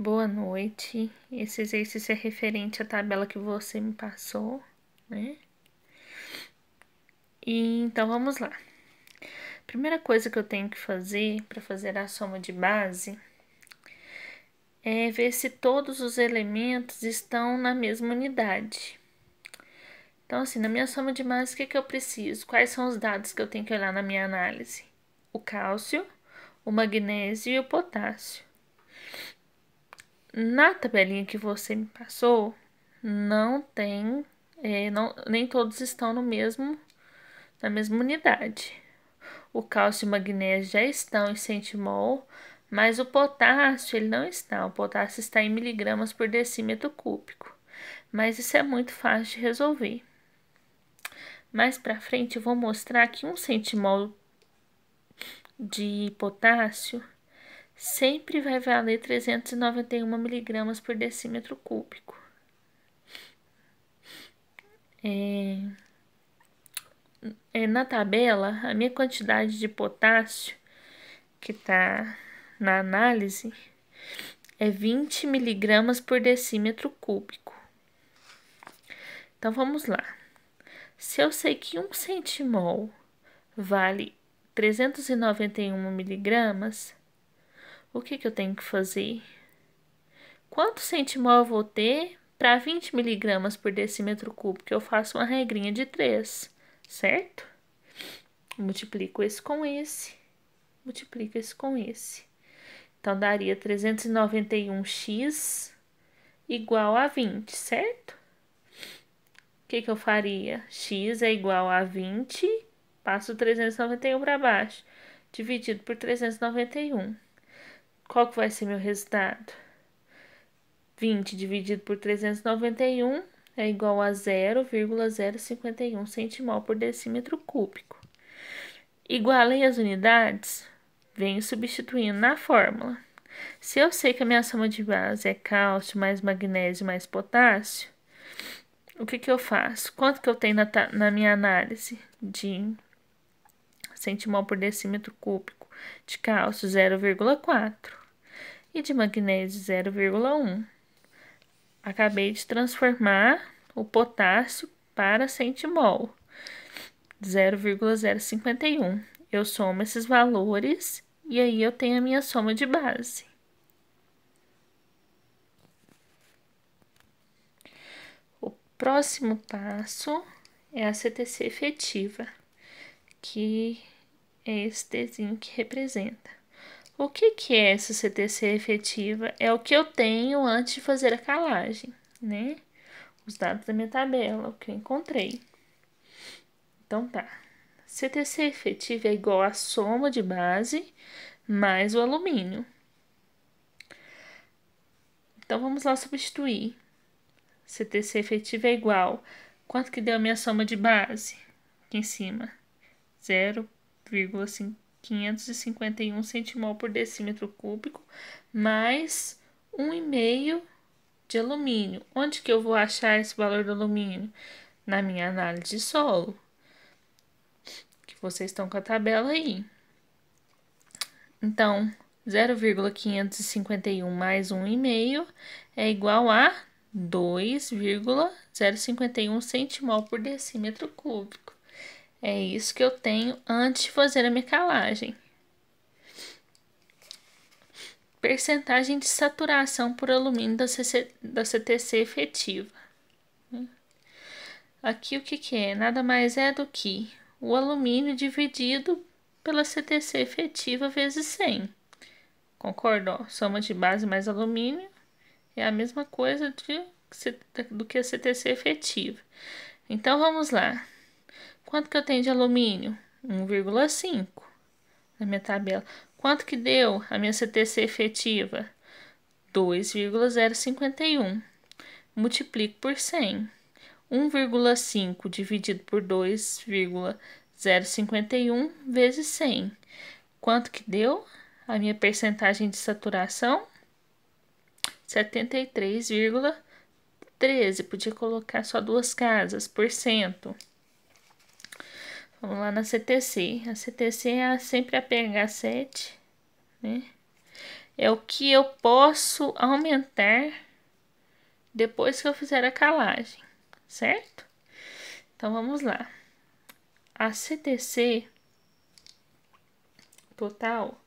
Boa noite. Esse exercício é referente à tabela que você me passou, né? Então vamos lá. Primeira coisa que eu tenho que fazer para fazer a soma de base é ver se todos os elementos estão na mesma unidade. Então, assim, na minha soma de base, o que eu preciso? Quais são os dados que eu tenho que olhar na minha análise? O cálcio, o magnésio e o potássio. Na tabelinha que você me passou, não tem, nem todos estão na mesma unidade. O cálcio e o magnésio já estão em centimol, mas o potássio ele não está. O potássio está em miligramas por decímetro cúbico. Mas isso é muito fácil de resolver. Mais para frente eu vou mostrar que 1 centimol de potássio sempre vai valer 391 miligramas por decímetro cúbico. Na tabela, a minha quantidade de potássio que está na análise é 20 miligramas por decímetro cúbico. Então, vamos lá. Se eu sei que 1 centimol vale 391 miligramas, o que eu tenho que fazer? Quanto centimol eu vou ter para 20 miligramas por decímetro cúbico? Eu faço uma regrinha de 3, certo? Multiplico esse com esse, multiplico esse com esse. Então, daria 391x igual a 20, certo? O que eu faria? X é igual a 20, passo 391 para baixo, dividido por 391. Qual que vai ser meu resultado? 20 dividido por 391 é igual a 0,051 centimol por decímetro cúbico. Igualei as unidades, venho substituindo na fórmula. Se eu sei que a minha soma de base é cálcio mais magnésio mais potássio, o que eu faço? Quanto que eu tenho na minha análise de centimol por decímetro cúbico? De cálcio, 0,4 e de magnésio, 0,1. Acabei de transformar o potássio para centimol, 0,051. Eu somo esses valores e aí eu tenho a minha soma de base. O próximo passo é a CTC efetiva, que é esse desenho que representa. O que é essa CTC efetiva? É o que eu tenho antes de fazer a calagem, né? Os dados da minha tabela, o que eu encontrei. Então tá. CTC efetiva é igual à soma de base mais o alumínio. Então vamos lá substituir. CTC efetiva é igual. Quanto que deu a minha soma de base? Aqui em cima. 0,551 centimol por decímetro cúbico mais 1,5 de alumínio. Onde que eu vou achar esse valor do alumínio? Na minha análise de solo, que vocês estão com a tabela aí. Então, 0,551 mais 1,5 é igual a 2,051 centimol por decímetro cúbico. É isso que eu tenho antes de fazer a minha calagem. Percentagem de saturação por alumínio da CTC efetiva. Aqui o que é? Nada mais é do que o alumínio dividido pela CTC efetiva vezes 100. Concordo? Soma de base mais alumínio é a mesma coisa do que a CTC efetiva. Então, vamos lá. Quanto que eu tenho de alumínio? 1,5 na minha tabela. Quanto que deu a minha CTC efetiva? 2,051. Multiplico por 100. 1,5 dividido por 2,051 vezes 100. Quanto que deu a minha percentagem de saturação? 73,13. Podia colocar só duas casas, por cento. Vamos lá na CTC. A CTC é sempre a pH7, né? é o que eu posso aumentar depois que eu fizer a calagem, certo? Então, vamos lá. A CTC total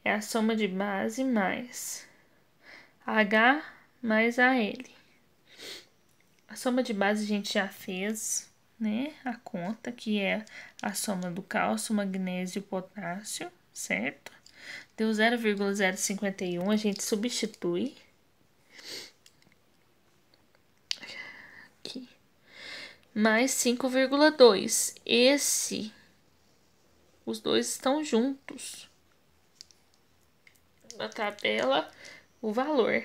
é a soma de base mais H mais AL. A soma de base a gente já fez, né? A conta, que é a soma do cálcio, magnésio e potássio, certo? Deu 0,051, a gente substitui. Aqui. Mais 5,2. Os dois estão juntos. Na tabela, o valor.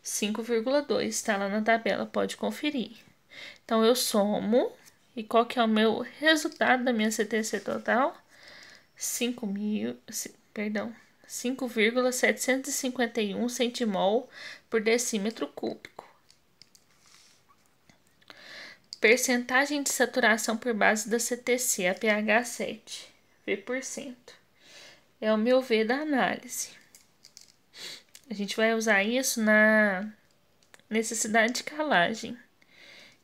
5,2 está lá na tabela, pode conferir. Então, eu somo, e qual que é o meu resultado da minha CTC total? 5,751 centimol por decímetro cúbico. Percentagem de saturação por base da CTC, a pH 7, V%. É o meu V da análise. A gente vai usar isso na necessidade de calagem.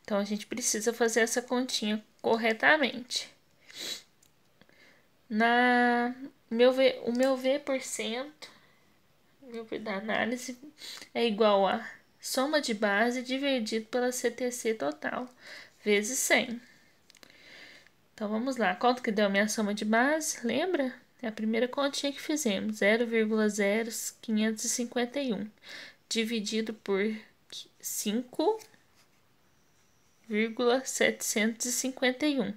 Então, a gente precisa fazer essa continha corretamente. O meu V%, meu V da análise, é igual a soma de base dividido pela CTC total, vezes 100. Então, vamos lá. Quanto que deu a minha soma de base? Lembra? É a primeira continha que fizemos, 0,0551, dividido por 5,751,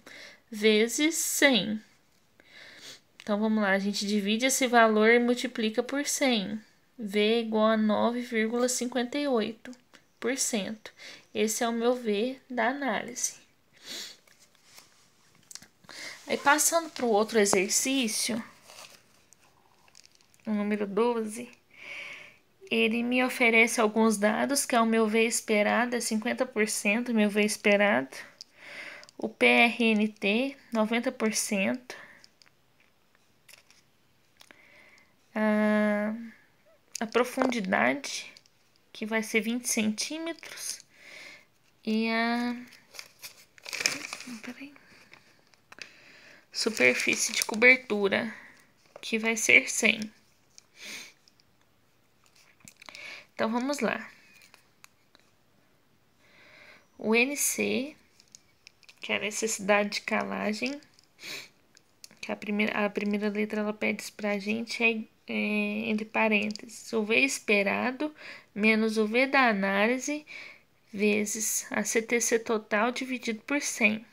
vezes 100. Então, vamos lá, a gente divide esse valor e multiplica por 100. V é igual a 9,58%. Esse é o meu V da análise. Aí, passando para o outro exercício, o número 12, ele me oferece alguns dados, que é o meu V esperado, é 50%, meu V esperado. O PRNT, 90%. A profundidade, que vai ser 20 centímetros. E a superfície de cobertura, que vai ser 100. Então, vamos lá. O NC, que é a necessidade de calagem, que a primeira letra ela pede pra gente, entre parênteses, o V esperado menos o V da análise vezes a CTC total dividido por 100.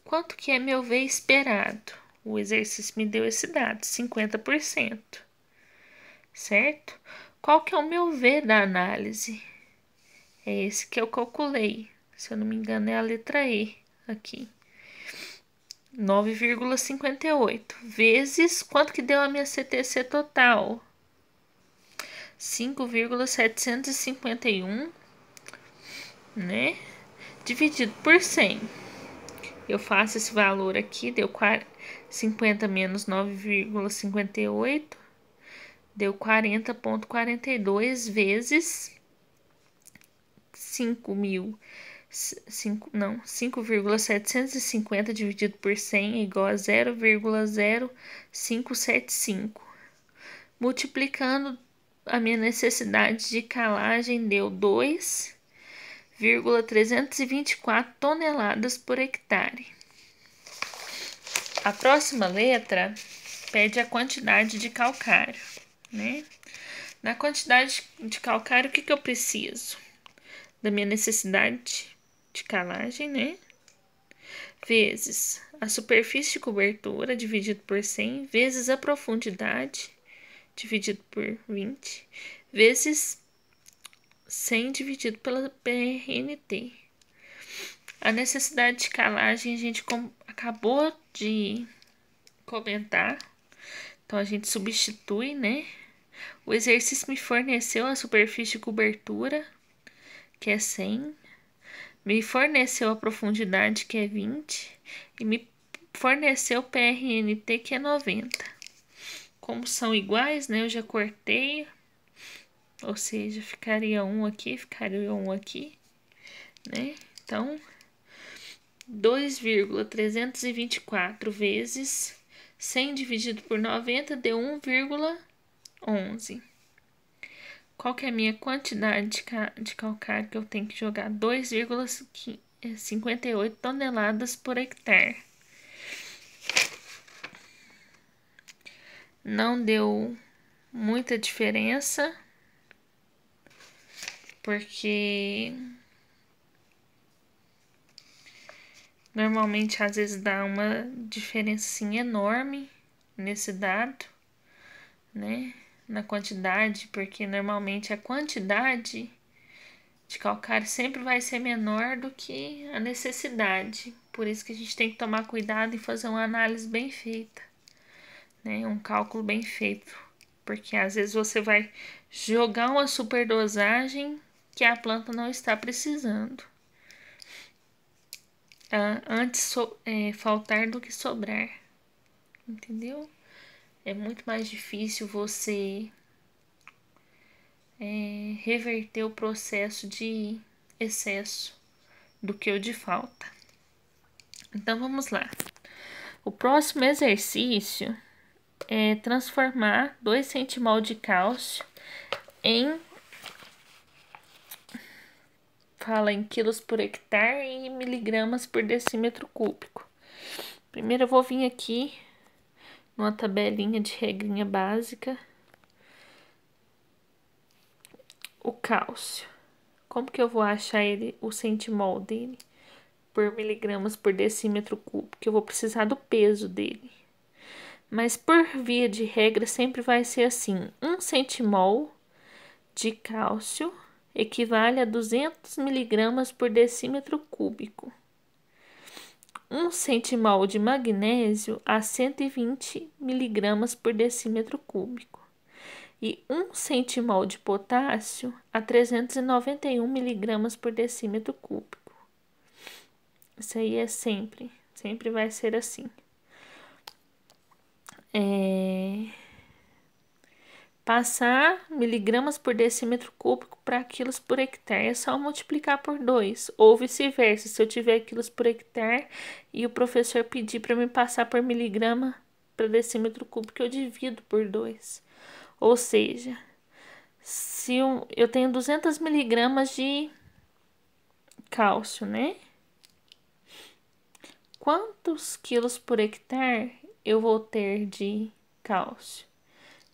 Quanto que é meu V esperado? O exercício me deu esse dado, 50%. Certo? Qual que é o meu V da análise? É esse que eu calculei. Se eu não me engano, é a letra E aqui. 9,58 vezes quanto que deu a minha CTC total? 5,751, né? Dividido por 100. Eu faço esse valor aqui, deu 50 menos 9,58, deu 40,42 vezes 5,750 dividido por 100 é igual a 0,0575. Multiplicando, a minha necessidade de calagem deu 2,324 toneladas por hectare. A próxima letra pede a quantidade de calcário, né? Na quantidade de calcário, o que eu preciso? Da minha necessidade de calagem, né? Vezes a superfície de cobertura dividido por 100, vezes a profundidade dividido por 20, vezes 100 dividido pela PRNT. A necessidade de calagem a gente acabou de comentar, então a gente substitui, né? O exercício me forneceu a superfície de cobertura, que é 100, me forneceu a profundidade, que é 20, e me forneceu o PRNT, que é 90. como são iguais, né? Eu já cortei, ou seja, ficaria um aqui, ficaria um aqui, né? Então, 2,324 vezes 100 dividido por 90 deu 1,11. Qual que é a minha quantidade de calcário que eu tenho que jogar? 2,58 toneladas por hectare. Não deu muita diferença, porque normalmente às vezes dá uma diferença assim, enorme nesse dado, né? Na quantidade, porque normalmente a quantidade de calcário sempre vai ser menor do que a necessidade. Por isso que a gente tem que tomar cuidado e fazer uma análise bem feita, né? Um cálculo bem feito, porque às vezes você vai jogar uma superdosagem que a planta não está precisando. Antes faltar do que sobrar, entendeu? É muito mais difícil você reverter o processo de excesso do que o de falta. Então vamos lá. O próximo exercício é transformar 2 centimol de cálcio em quilos por hectare e miligramas por decímetro cúbico. Primeiro eu vou vir aqui numa tabelinha de regrinha básica. O cálcio. Como que eu vou achar o centimol dele por miligramas por decímetro cúbico? Eu vou precisar do peso dele. Mas por via de regra sempre vai ser assim: 1 centimol de cálcio equivale a 200 miligramas por decímetro cúbico. 1 centimol de magnésio a 120 miligramas por decímetro cúbico. E 1 centimol de potássio a 391 miligramas por decímetro cúbico. Isso aí é sempre vai ser assim. Passar miligramas por decímetro cúbico para quilos por hectare é só multiplicar por 2, ou vice-versa. Se eu tiver quilos por hectare e o professor pedir para me passar por miligrama para decímetro cúbico, eu divido por 2. Ou seja, se eu tenho 200 miligramas de cálcio, né? Quantos quilos por hectare eu vou ter de cálcio?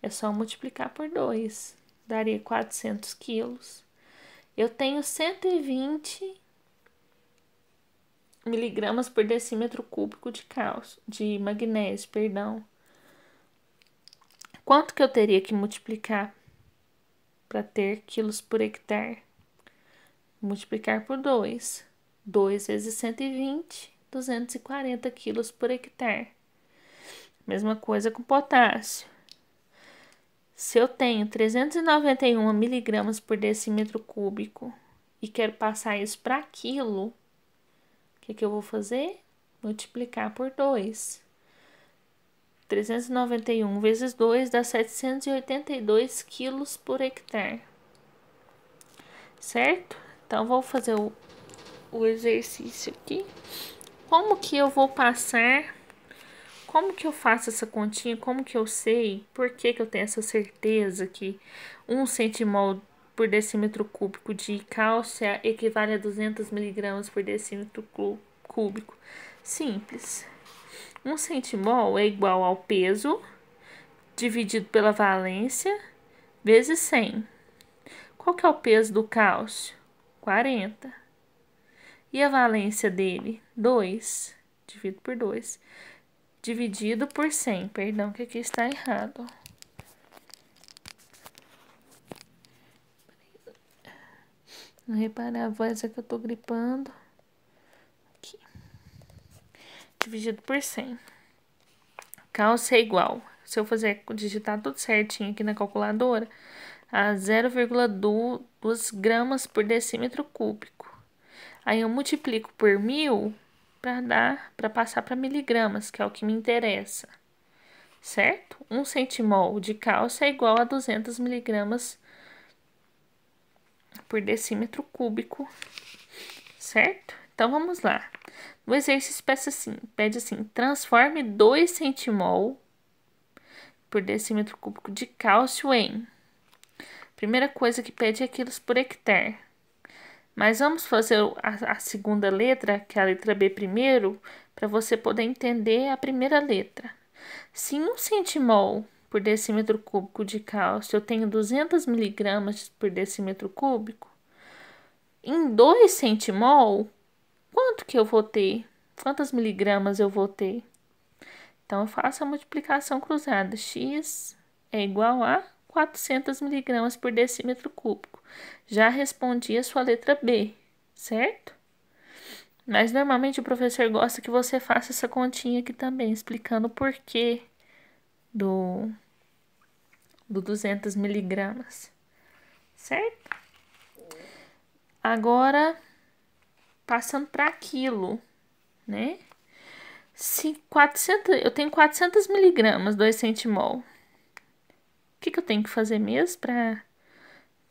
É só multiplicar por 2, daria 400 quilos. Eu tenho 120 miligramas por decímetro cúbico de cálcio, de magnésio, perdão. Quanto que eu teria que multiplicar para ter quilos por hectare? Multiplicar por 2. 2 vezes 120, 240 quilos por hectare. Mesma coisa com potássio. Se eu tenho 391 miligramas por decímetro cúbico e quero passar isso para quilo, o que eu vou fazer? Multiplicar por 2. 391 vezes 2 dá 782 quilos por hectare. Certo? Então, vou fazer o exercício aqui. Como que eu vou passar? Como que eu faço essa continha? Como que eu sei? Por que eu tenho essa certeza que 1 centimol por decímetro cúbico de cálcio equivale a 200 miligramas por decímetro cúbico? Simples. 1 centimol é igual ao peso dividido pela valência vezes 100. Qual que é o peso do cálcio? 40. E a valência dele? 2. Dividido por 2. Dividido por 100. Perdão, que aqui está errado. Não reparar a voz, é que eu tô gripando. Aqui. Dividido por 100. Cálcio é igual. Se eu digitar tudo certinho aqui na calculadora, a 0,2 gramas por decímetro cúbico. Aí eu multiplico por 1000 para passar para miligramas, que é o que me interessa. certo? 1 centimol de cálcio é igual a 200 miligramas por decímetro cúbico, certo? Então, vamos lá. O exercício pede assim, transforme 2 centimol por decímetro cúbico de cálcio em... Primeira coisa que pede é quilos por hectare. Mas vamos fazer a segunda letra, que é a letra B primeiro, para você poder entender a primeira letra. Se em 1 centimol por decímetro cúbico de cálcio eu tenho 200 miligramas por decímetro cúbico, em 2 centimol, quanto que eu vou ter? Quantas miligramas eu vou ter? Então, eu faço a multiplicação cruzada. X é igual a 400 miligramas por decímetro cúbico. Já respondi a sua letra B, certo? Mas, normalmente, o professor gosta que você faça essa continha aqui também, explicando o porquê do 200 miligramas, certo? Agora, passando para quilo, né? Se 400, eu tenho 400 miligramas, 2 centimol. O que eu tenho que fazer mesmo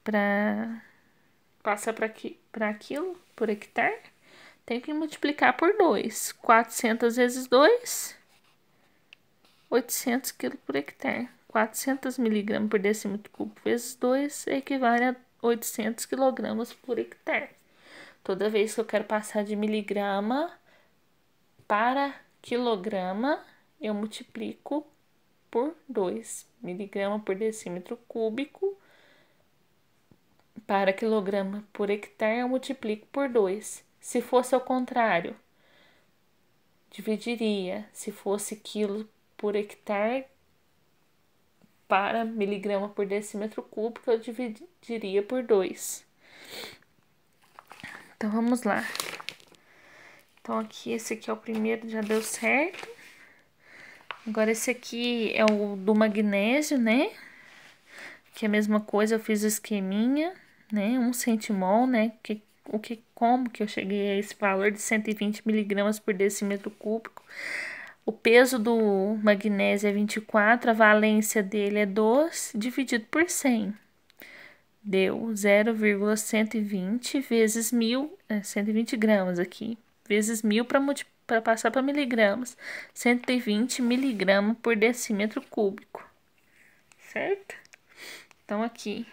para passar para quilo por hectare? Tenho que multiplicar por 2. 400 vezes 2, 800 kg por hectare. 400 miligramas por decímetro cúbico vezes 2 equivale a 800 quilogramas por hectare. Toda vez que eu quero passar de miligrama para quilograma, eu multiplico por 2. Miligrama por decímetro cúbico para quilograma por hectare, eu multiplico por 2. Se fosse ao contrário, dividiria. Se fosse quilo por hectare para miligrama por decímetro cúbico, eu dividiria por 2. Então, vamos lá. Então, aqui, esse aqui é o primeiro, já deu certo. Agora, esse aqui é o do magnésio, né? Que é a mesma coisa, eu fiz o esqueminha, né? 1 centimol, né? Como que eu cheguei a esse valor de 120 miligramas por decímetro cúbico? O peso do magnésio é 24, a valência dele é 2, dividido por 100. Deu 0,120 vezes 1.000, 120 gramas aqui, vezes 1.000 para passar para miligramas. 120 miligramas por decímetro cúbico, certo? Então, aqui,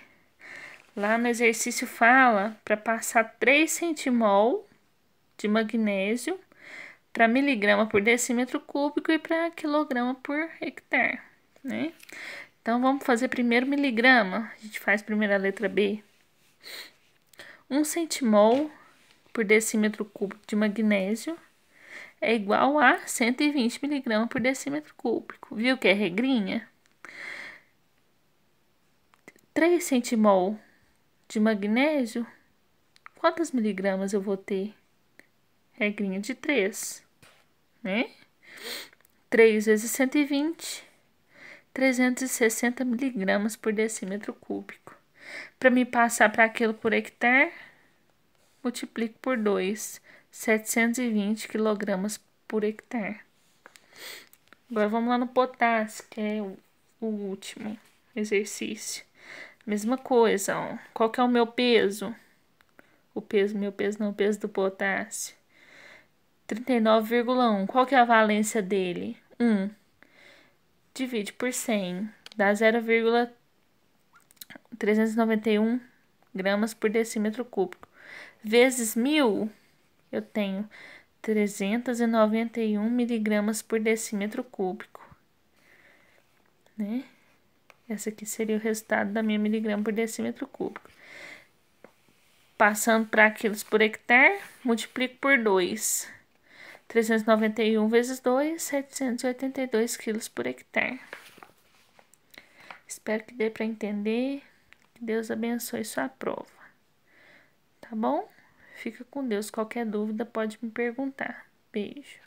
lá no exercício fala para passar 3 centimol de magnésio para miligrama por decímetro cúbico e para quilograma por hectare, né? Então, vamos fazer primeiro miligrama. A gente faz primeiro a letra B. 1 centimol por decímetro cúbico de magnésio é igual a 120 miligramas por decímetro cúbico. Viu que é regrinha? 3 centimol de magnésio, quantas miligramas eu vou ter? Regrinha de 3, né? 3 vezes 120, 360 miligramas por decímetro cúbico. Para me passar para aquilo por hectare, multiplico por 2, 720 quilogramas por hectare. Agora vamos lá no potássio, que é o último exercício. Mesma coisa, ó. Qual que é o meu peso? O peso do potássio. 39,1. Qual que é a valência dele? 1. Divide por 100. Dá 0,391 gramas por decímetro cúbico. Vezes 1.000, eu tenho 391 miligramas por decímetro cúbico, né? Esse aqui seria o resultado da minha miligrama por decímetro cúbico. Passando para quilos por hectare, multiplico por 2. 391 vezes 2, 782 quilos por hectare. Espero que dê para entender. Que Deus abençoe sua prova. Tá bom? Fica com Deus. Qualquer dúvida pode me perguntar. Beijo.